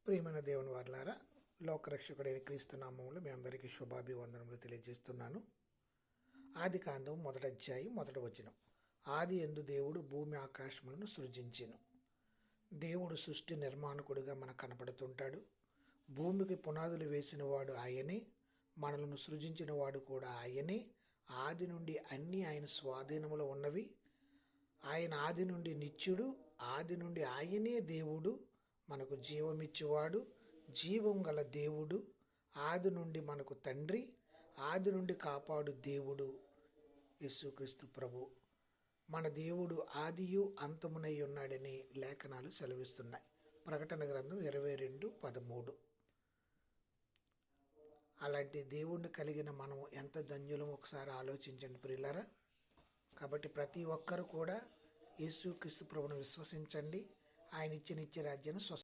ప్రియమైన దేవుని వారలారా, లోకరక్షకుడైన క్రీస్తు నామములో మీ అందరికీ శుభాభివందనములు తెలియజేస్తున్నాను. ఆది కాండం 1వ అధ్యాయం 1వ వచనం. ఆది యందు దేవుడు భూమి ఆకాశములను సృజించెను. దేవుడు సృష్టి నిర్మాణకుడిగా మనకు కనపడుతుంటాడు. భూమికి పునాదులు వేసిన వాడు ఆయనే, మనలను సృజించిన వాడు కూడా ఆయనే. ఆది నుండి అన్నీ ఆయన స్వాధీనములో ఉన్నవి. ఆయన ఆది నుండి నిత్యుడు, ఆది నుండి ఆయనే దేవుడు, మనకు జీవమిచ్చేవాడు, జీవం గల దేవుడు, ఆది నుండి మనకు తండ్రి, ఆది నుండి కాపాడు దేవుడు యేసుక్రీస్తు ప్రభు. మన దేవుడు ఆదియు అంతమునై ఉన్నాడని లేఖనాలు సెలవిస్తున్నాయి. ప్రకటన గ్రంథం 22:13. అలాంటి దేవుణ్ణి కలిగిన మనం ఎంత ధన్యులం ఒకసారి ఆలోచించండి ప్రియులారా. కాబట్టి ప్రతి ఒక్కరు కూడా యేసుక్రీస్తు ప్రభువును విశ్వసించండి. ఆయన ఇచ్చే నిత్య రాజ్యాన్ని